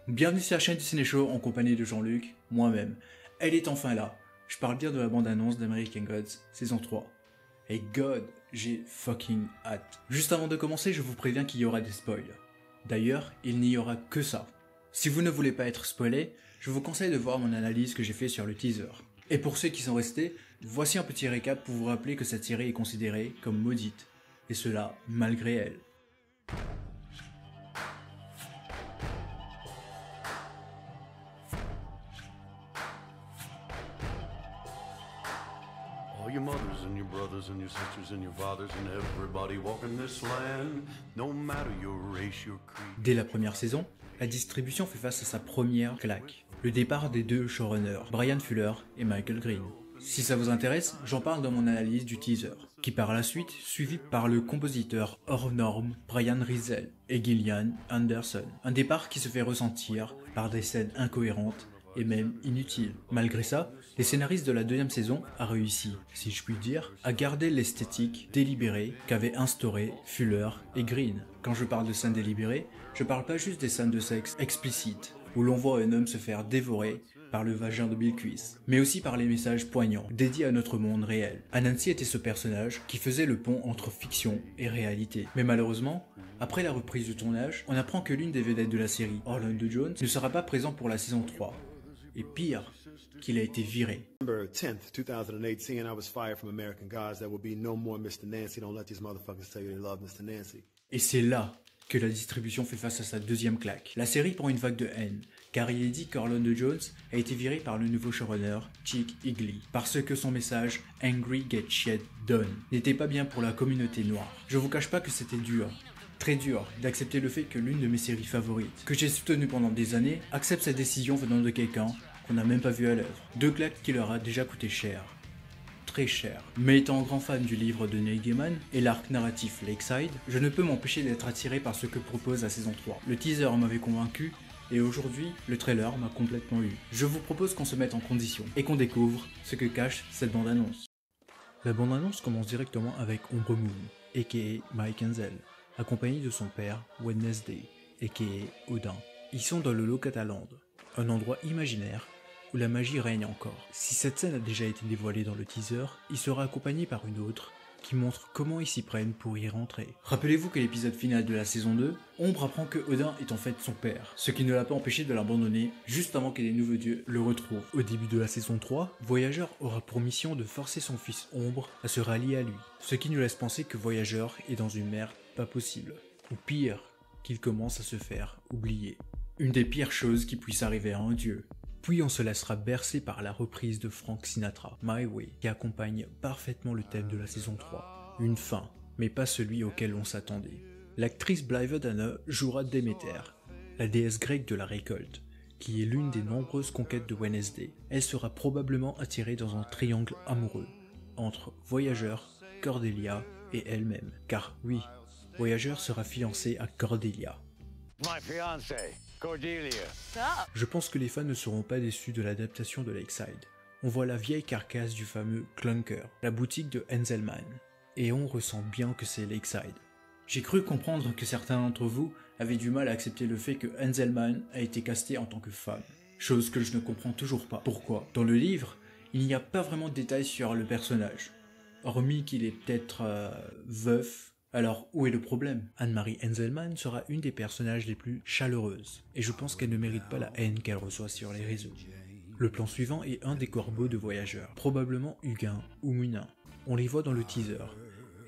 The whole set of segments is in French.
Bienvenue sur la chaîne du Ciné Show en compagnie de Jean-Luc, moi-même. Elle est enfin là. Je parle bien de la bande-annonce d'American Gods, saison 3. Et God, j'ai fucking hâte. Juste avant de commencer, je vous préviens qu'il y aura des spoils. D'ailleurs, il n'y aura que ça. Si vous ne voulez pas être spoilé, je vous conseille de voir mon analyse que j'ai fait sur le teaser. Et pour ceux qui sont restés, voici un petit récap pour vous rappeler que cette série est considérée comme maudite. Et cela, malgré elle. All your mothers and your brothers and your sisters and your fathers and everybody walking this land, no matter your race, your creed. Dès la première saison, la distribution fait face à sa première claque. Le départ des deux showrunners, Bryan Fuller et Michael Green. Si ça vous intéresse, j'en parle dans mon analyse du teaser, qui par la suite suivi par le compositeur hors norme Brian Rizell et Gillian Anderson. Un départ qui se fait ressentir par des scènes incohérentes et même inutile. Malgré ça, les scénaristes de la deuxième saison a réussi, si je puis dire, à garder l'esthétique délibérée qu'avaient instauré Fuller et Green. Quand je parle de scènes délibérées, je parle pas juste des scènes de sexe explicites, où l'on voit un homme se faire dévorer par le vagin de Bill Cuisse, mais aussi par les messages poignants, dédiés à notre monde réel. Anansi était ce personnage qui faisait le pont entre fiction et réalité. Mais malheureusement, après la reprise du tournage, on apprend que l'une des vedettes de la série, Orlando Jones, ne sera pas présente pour la saison 3. Et pire, qu'il a été viré. December 10th, 2008, seeing I was fired from American Gods, there will be no more Mr. Nancy. Don't let these motherfuckers tell you they love Mr. Nancy. Et c'est là que la distribution fait face à sa deuxième claque. La série prend une vague de haine, car il est dit qu'Orlando Jones a été viré par le nouveau showrunner, Chick Higley, parce que son message « Angry Get Shit Done » n'était pas bien pour la communauté noire. Je vous cache pas que c'était dur. Très dur d'accepter le fait que l'une de mes séries favorites, que j'ai soutenue pendant des années, accepte cette décision venant de quelqu'un qu'on n'a même pas vu à l'œuvre. Deux claques qui leur a déjà coûté cher. Très cher. Mais étant grand fan du livre de Neil Gaiman et l'arc narratif Lakeside, je ne peux m'empêcher d'être attiré par ce que propose la saison 3. Le teaser m'avait convaincu, et aujourd'hui, le trailer m'a complètement eu. Je vous propose qu'on se mette en condition, et qu'on découvre ce que cache cette bande-annonce. La bande-annonce commence directement avec Ombre Moon, a.k.a. Mike Enzel, accompagné de son père, Wednesday, a.k.a. Odin. Ils sont dans le Lokataland, un endroit imaginaire où la magie règne encore. Si cette scène a déjà été dévoilée dans le teaser, il sera accompagné par une autre qui montre comment ils s'y prennent pour y rentrer. Rappelez-vous que l'épisode final de la saison 2, Ombre apprend que Odin est en fait son père, ce qui ne l'a pas empêché de l'abandonner juste avant que les nouveaux dieux le retrouvent. Au début de la saison 3, Voyageur aura pour mission de forcer son fils Ombre à se rallier à lui, ce qui nous laisse penser que Voyageur est dans une merde pas possible, ou pire, qu'il commence à se faire oublier. Une des pires choses qui puisse arriver à un dieu. Puis on se laissera bercer par la reprise de Frank Sinatra, My Way, qui accompagne parfaitement le thème de la saison 3. Une fin, mais pas celui auquel on s'attendait. L'actrice Blythe Danner jouera Déméter, la déesse grecque de la récolte, qui est l'une des nombreuses conquêtes de Wednesday. Elle sera probablement attirée dans un triangle amoureux, entre Voyageur, Cordelia et elle-même. Car oui, Voyageur sera fiancé à Cordelia. My fiancée, Cordelia. Je pense que les fans ne seront pas déçus de l'adaptation de Lakeside. On voit la vieille carcasse du fameux Clunker, la boutique de Henselman, et on ressent bien que c'est Lakeside. J'ai cru comprendre que certains d'entre vous avaient du mal à accepter le fait que Henselman a été castée en tant que femme, chose que je ne comprends toujours pas. Pourquoi? Dans le livre, il n'y a pas vraiment de détails sur le personnage, hormis qu'il est peut-être veuf. Alors, où est le problème? Anne-Marie Henselman sera une des personnages les plus chaleureuses, et je pense qu'elle ne mérite pas la haine qu'elle reçoit sur les réseaux. Le plan suivant est un des corbeaux de Voyageur, probablement Hugin ou Munin. On les voit dans le teaser,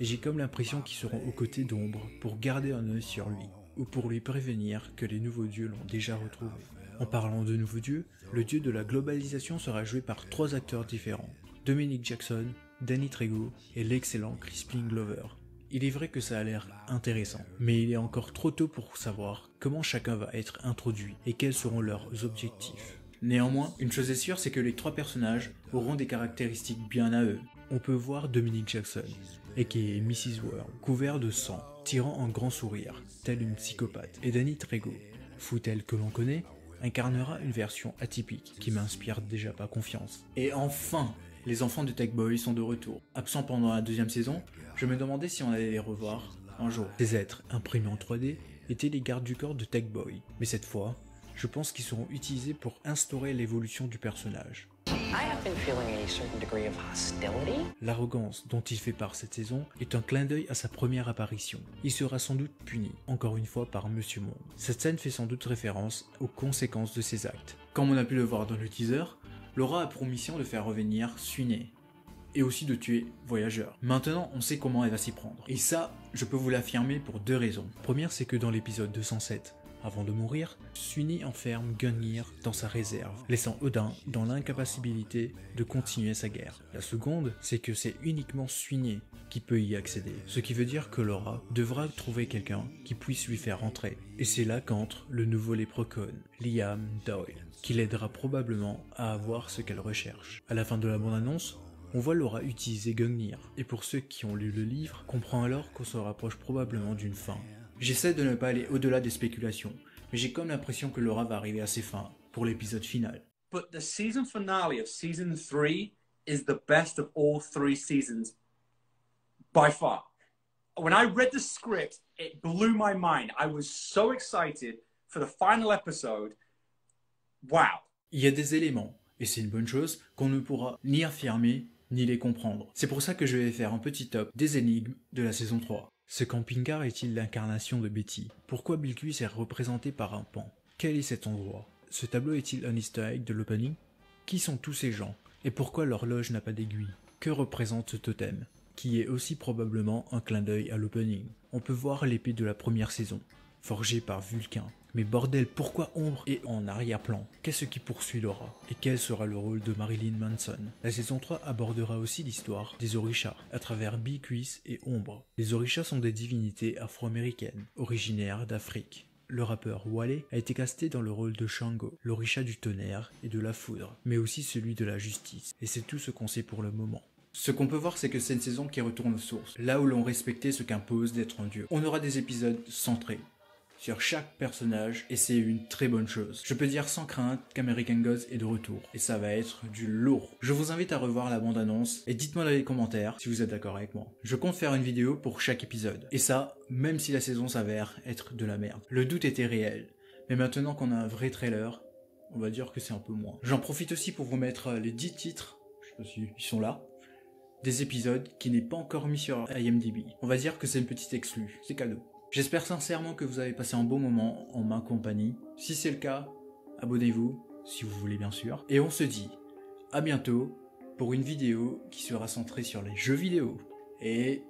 et j'ai comme l'impression qu'ils seront aux côtés d'Ombre pour garder un œil sur lui, ou pour lui prévenir que les nouveaux dieux l'ont déjà retrouvé. En parlant de nouveaux dieux, le dieu de la globalisation sera joué par 3 acteurs différents, Dominic Jackson, Danny Trejo et l'excellent Crispin Glover. Il est vrai que ça a l'air intéressant, mais il est encore trop tôt pour savoir comment chacun va être introduit et quels seront leurs objectifs. Néanmoins, une chose est sûre, c'est que les 3 personnages auront des caractéristiques bien à eux. On peut voir Dominic Jackson, a.k.a. Mrs. World, couvert de sang, tirant un grand sourire, tel une psychopathe, et Danny Trejo, fou tel que l'on connaît, incarnera une version atypique qui m'inspire déjà pas confiance. Et enfin, les enfants de Tech Boy sont de retour. Absents pendant la deuxième saison, je me demandais si on allait les revoir un jour. Ces êtres imprimés en 3D étaient les gardes du corps de Tech Boy, mais cette fois, je pense qu'ils seront utilisés pour instaurer l'évolution du personnage. I have been feeling a certain degree of hostility. L'arrogance dont il fait part cette saison est un clin d'œil à sa première apparition. Il sera sans doute puni, encore une fois par Monsieur Monde. Cette scène fait sans doute référence aux conséquences de ses actes. Comme on a pu le voir dans le teaser, Laura a pour mission de faire revenir Sweeney, et aussi de tuer Voyageur. Maintenant, on sait comment elle va s'y prendre. Et ça, je peux vous l'affirmer pour deux raisons. Première, c'est que dans l'épisode 207, avant de mourir, Sweeney enferme Gungnir dans sa réserve, laissant Odin dans l'incapacité de continuer sa guerre. La seconde, c'est que c'est uniquement Sweeney qui peut y accéder, ce qui veut dire que Laura devra trouver quelqu'un qui puisse lui faire entrer. Et c'est là qu'entre le nouveau léprechaun, Liam Doyle, qui l'aidera probablement à avoir ce qu'elle recherche. À la fin de la bande-annonce, on voit Laura utiliser Gungnir, et pour ceux qui ont lu le livre, comprend alors qu'on se rapproche probablement d'une fin. J'essaie de ne pas aller au-delà des spéculations, mais j'ai comme l'impression que Laura va arriver à ses fins pour l'épisode final. But the season finale of season 3 is the best of all 3 seasons by far. When I read the script, it blew my mind. I was so excited for the final episode. Wow. Il y a des éléments, et c'est une bonne chose, qu'on ne pourra ni affirmer ni les comprendre. C'est pour ça que je vais faire un petit top des énigmes de la saison 3. Ce camping-car est-il l'incarnation de Betty? Pourquoi Bilquis est représenté par un pan? Quel est cet endroit? Ce tableau est-il un easter egg de l'opening? Qui sont tous ces gens? Et pourquoi l'horloge n'a pas d'aiguille? Que représente ce totem? Qui est aussi probablement un clin d'œil à l'opening. On peut voir l'épée de la première saison, forgée par Vulcain. Mais bordel, pourquoi Ombre est en arrière-plan? Qu'est-ce qui poursuit Laura? Et quel sera le rôle de Marilyn Manson? La saison 3 abordera aussi l'histoire des Orishas, à travers Bilquis et Ombre. Les Orishas sont des divinités afro-américaines, originaires d'Afrique. Le rappeur Wale a été casté dans le rôle de Shango, l'Orisha du tonnerre et de la foudre, mais aussi celui de la justice. Et c'est tout ce qu'on sait pour le moment. Ce qu'on peut voir, c'est que c'est une saison qui retourne aux sources, là où l'on respectait ce qu'impose d'être un dieu. On aura des épisodes centrés sur chaque personnage, et c'est une très bonne chose. Je peux dire sans crainte qu'American Gods est de retour, et ça va être du lourd. Je vous invite à revoir la bande-annonce, et dites-moi dans les commentaires si vous êtes d'accord avec moi. Je compte faire une vidéo pour chaque épisode, et ça, même si la saison s'avère être de la merde. Le doute était réel, mais maintenant qu'on a un vrai trailer, on va dire que c'est un peu moins. J'en profite aussi pour vous mettre les 10 titres, je sais pas si ils sont là, des épisodes qui n'est pas encore mis sur IMDb. On va dire que c'est une petite exclue, c'est cadeau. J'espère sincèrement que vous avez passé un bon moment en ma compagnie. Si c'est le cas, abonnez-vous, si vous voulez bien sûr. Et on se dit à bientôt pour une vidéo qui sera centrée sur les jeux vidéo. Et